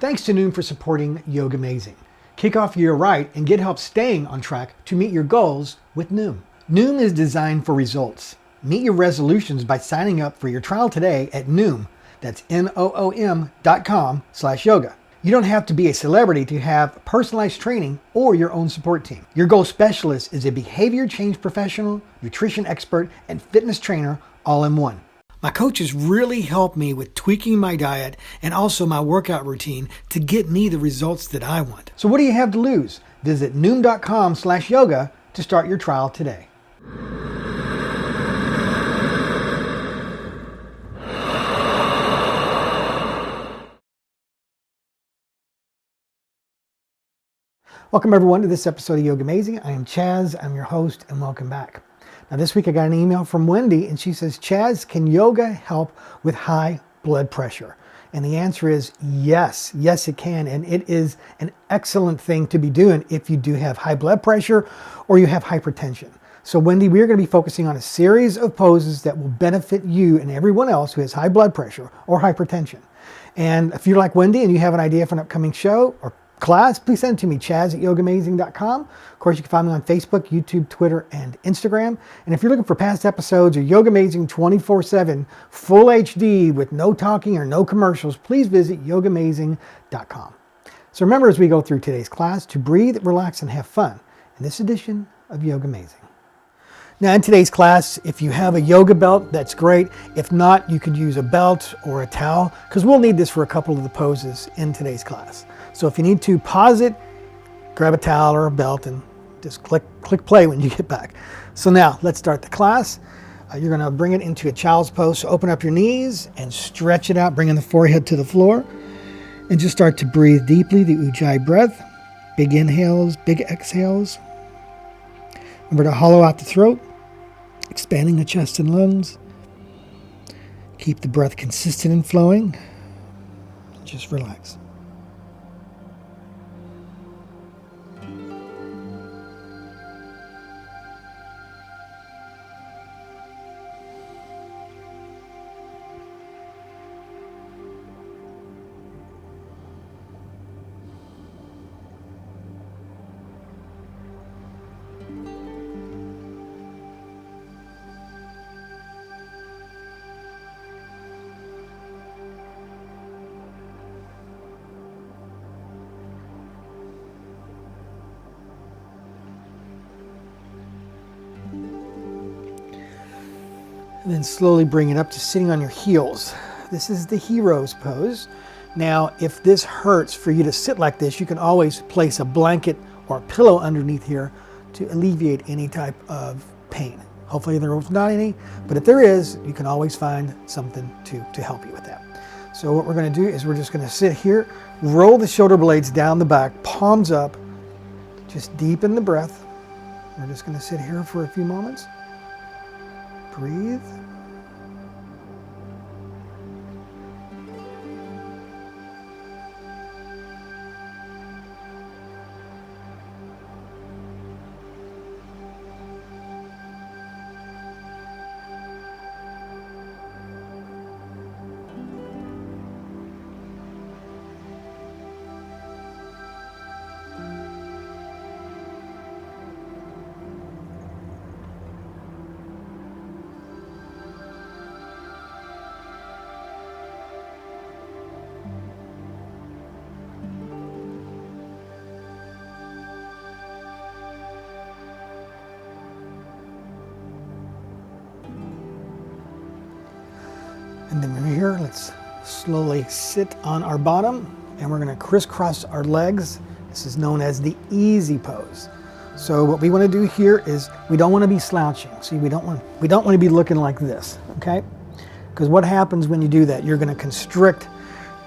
Thanks to Noom for supporting YOGAmazing. Kick off your year right and get help staying on track to meet your goals with Noom. Noom is designed for results. Meet your resolutions by signing up for your trial today at Noom. That's Noom.com/yoga. You don't have to be a celebrity to have personalized training or your own support team. Your goal specialist is a behavior change professional, nutrition expert, and fitness trainer all in one. My coaches really helped me with tweaking my diet and also my workout routine to get me the results that I want. So what do you have to lose? Visit Noom.com/yoga to start your trial today. Welcome everyone to this episode of YOGAmazing. I am Chaz, I'm your host, and welcome back. Now this week I got an email from Wendy and she says, Chaz, can yoga help with high blood pressure? And the answer is yes, yes it can. And it is an excellent thing to be doing if you do have high blood pressure or you have hypertension. So Wendy, we're going to be focusing on a series of poses that will benefit you and everyone else who has high blood pressure or hypertension. And if you're like Wendy and you have an idea for an upcoming show or class, please send it to me, chaz@yogamazing.com. Of course, you can find me on Facebook, YouTube, Twitter, and Instagram. And if you're looking for past episodes or YOGAmazing 24/7 full HD with no talking or no commercials, please visit YOGAmazing.com. So remember, as we go through today's class, to breathe, relax, and have fun in this edition of YOGAmazing. Now in today's class, if you have a yoga belt, that's great. If not, you could use a belt or a towel because we'll need this for a couple of the poses in today's class. So if you need to pause it, grab a towel or a belt and just click play when you get back. So now let's start the class. You're going to bring it into a child's pose. So open up your knees and stretch it out, bringing the forehead to the floor. And just start to breathe deeply, the Ujjayi breath. Big inhales, big exhales. Remember to hollow out the throat, expanding the chest and lungs. Keep the breath consistent and flowing. Just relax. And then slowly bring it up to sitting on your heels. This is the hero's pose. Now, if this hurts for you to sit like this, you can always place a blanket or a pillow underneath here to alleviate any type of pain. Hopefully there's not any, but if there is, you can always find something to help you with that. So what we're going to do is we're just going to sit here, roll the shoulder blades down the back, palms up, just deepen the breath. We're just going to sit here for a few moments. Breathe. And then we're here, let's slowly sit on our bottom and we're going to crisscross our legs. This is known as the easy pose. So what we want to do here is we don't want to be slouching. See, we don't want to be looking like this, okay? Because what happens when you do that, you're going to constrict,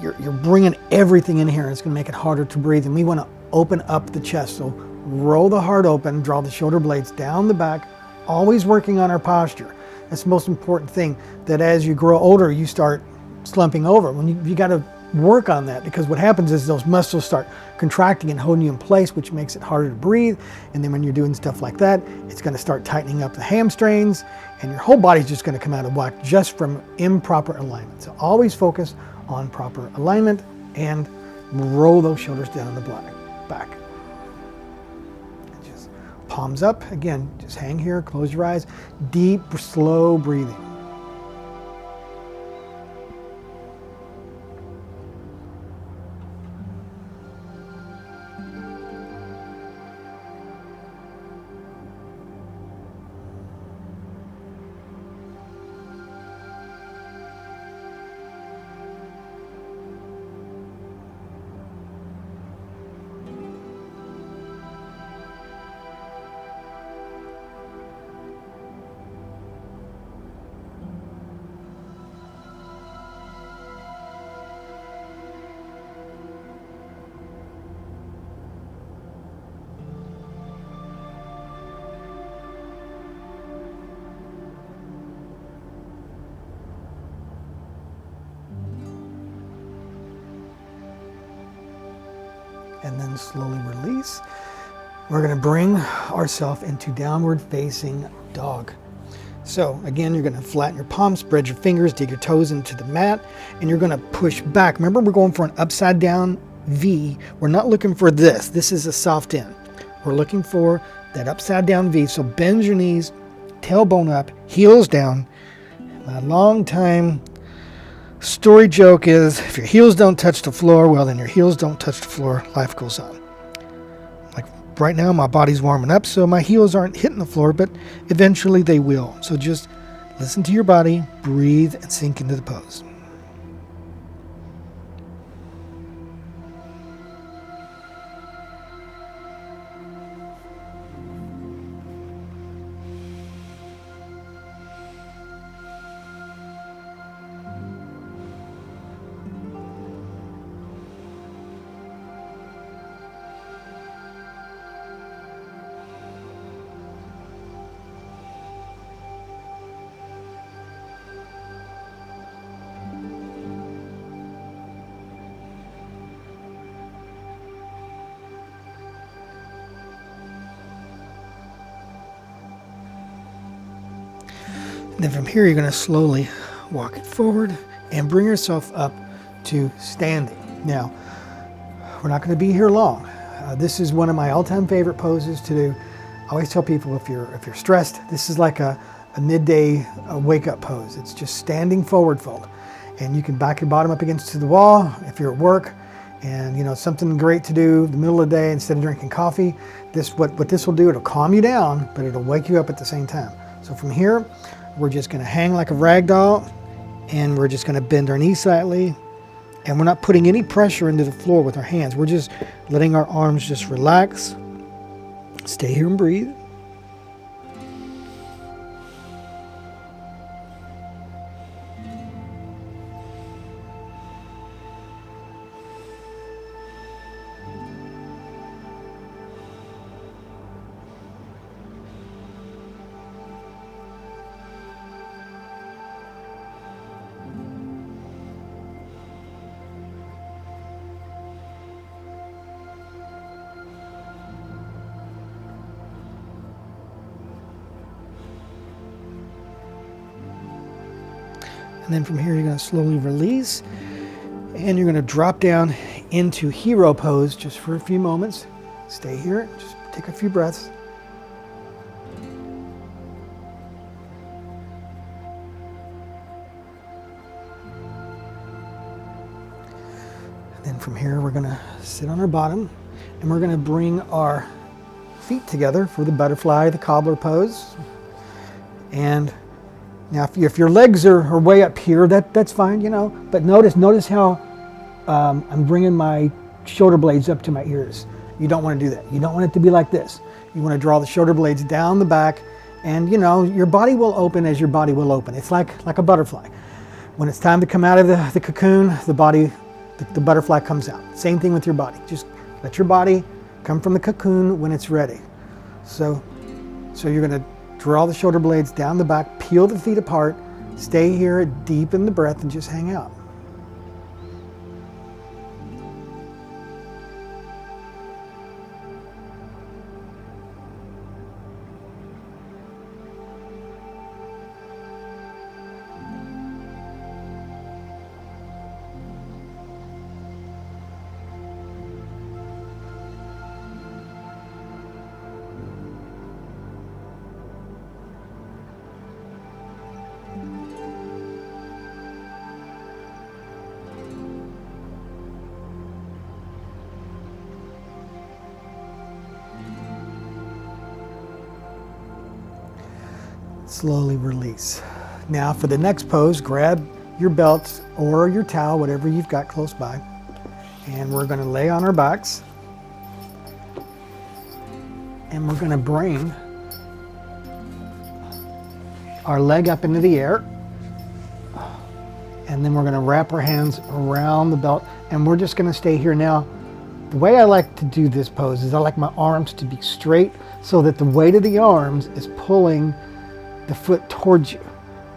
you're bringing everything in here and it's going to make it harder to breathe. And we want to open up the chest. So roll the heart open, draw the shoulder blades down the back, always working on our posture. That's the most important thing, that as you grow older, you start slumping over. When you got to work on that, because what happens is those muscles start contracting and holding you in place, which makes it harder to breathe. And then when you're doing stuff like that, it's going to start tightening up the hamstrings and your whole body's just going to come out of whack just from improper alignment. So always focus on proper alignment and Roll those shoulders down the back. Just palms up. Again, just hang here, close your eyes. Deep, slow breathing. And then slowly release. We're going to bring ourselves into downward facing dog. So again, you're going to flatten your palms, spread your fingers, dig your toes into the mat, and you're going to push back. Remember, we're going for an upside down V. We're not looking for this. This is a soft end. We're looking for that upside down V. So bend your knees, tailbone up, heels down. My long time story joke is, if your heels don't touch the floor, well, then your heels don't touch the floor. Life goes on. Like right now, my body's warming up, so my heels aren't hitting the floor, but eventually they will. So just listen to your body, breathe, and sink into the pose. Then from here, you're going to slowly walk it forward and bring yourself up to standing. Now, we're not going to be here long. This is one of my all-time favorite poses to do. I always tell people, if you're stressed, this is like a midday wake-up pose. It's just standing forward fold. And you can back your bottom up against the wall if you're at work. And, you know, something great to do in the middle of the day instead of drinking coffee. What this will do, it'll calm you down, but it'll wake you up at the same time. So from here, we're just going to hang like a rag doll, and we're just going to bend our knees slightly, and we're not putting any pressure into the floor with our hands. We're just letting our arms just relax. Stay here and breathe. And then from here, you're going to slowly release, and you're going to drop down into hero pose just for a few moments. Stay here, just take a few breaths. And then from here, we're going to sit on our bottom, and we're going to bring our feet together for the butterfly, the cobbler pose. And now, if your legs are way up here, that's fine, you know. But notice how I'm bringing my shoulder blades up to my ears. You don't want to do that. You don't want it to be like this. You want to draw the shoulder blades down the back, and you know your body will open as your body will open. It's like a butterfly. When it's time to come out of the cocoon, the butterfly comes out. Same thing with your body. Just let your body come from the cocoon when it's ready. So you're going to draw the shoulder blades down the back, peel the feet apart, stay here, deepen the breath, and just hang out. slowly release. Now for the next pose, grab your belt or your towel, whatever you've got close by, and we're going to lay on our backs, and we're going to bring our leg up into the air, and then we're going to wrap our hands around the belt, and we're just going to stay here. Now, the way I like to do this pose is I like my arms to be straight so that the weight of the arms is pulling the foot towards you.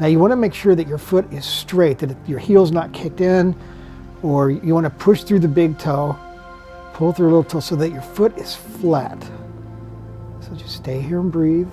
Now you want to make sure that your foot is straight, that your heel's not kicked in, or you want to push through the big toe, pull through a little toe so that your foot is flat. So just stay here and breathe.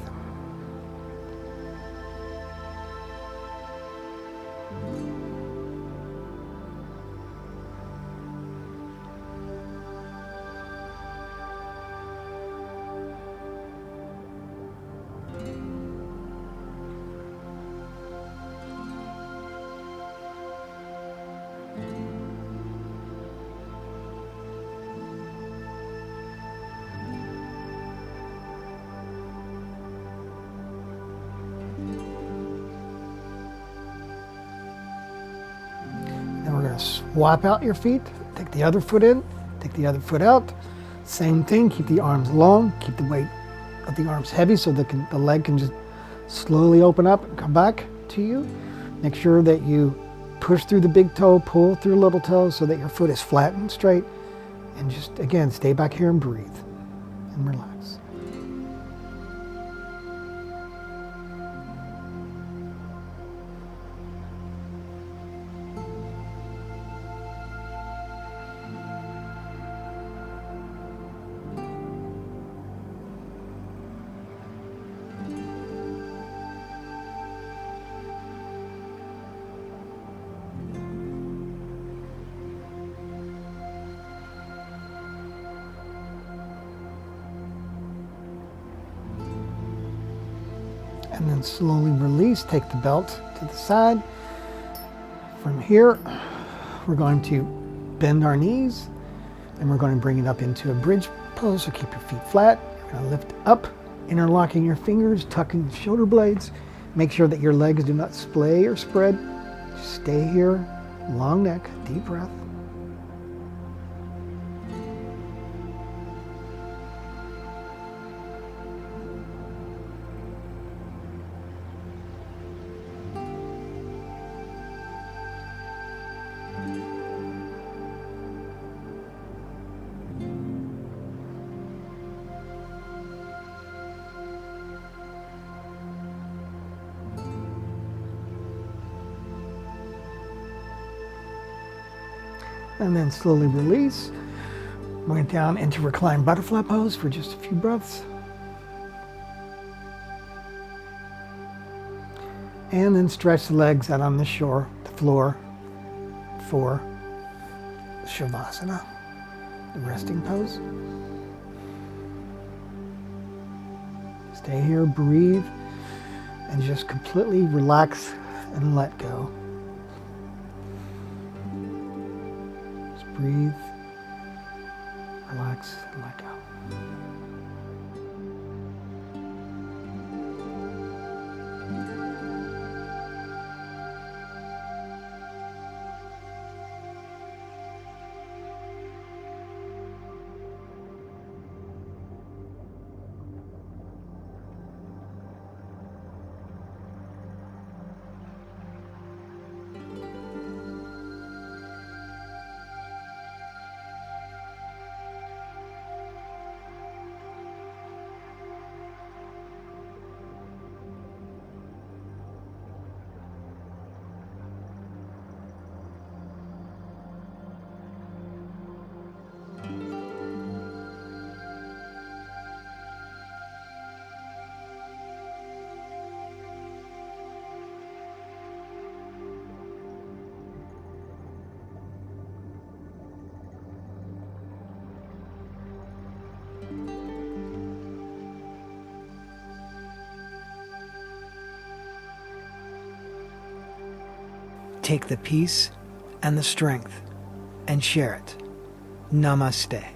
We're going to swap out your feet, take the other foot in, take the other foot out. Same thing, keep the arms long, keep the weight of the arms heavy so the leg can just slowly open up and come back to you. Make sure that you push through the big toe, pull through the little toe so that your foot is flat and straight. And just, again, stay back here and breathe and relax. And then slowly release, take the belt to the side. From here, we're going to bend our knees and we're going to bring it up into a bridge pose, so keep your feet flat. You're going to lift up, interlocking your fingers, tucking the shoulder blades. Make sure that your legs do not splay or spread. Just stay here, long neck, deep breath. And then slowly release. Bring it down into reclined butterfly pose for just a few breaths. And then stretch the legs out on the floor for Savasana, the resting pose. Stay here, breathe, and just completely relax and let go. Breathe, relax, and let go. Take the peace and the strength and share it. Namaste.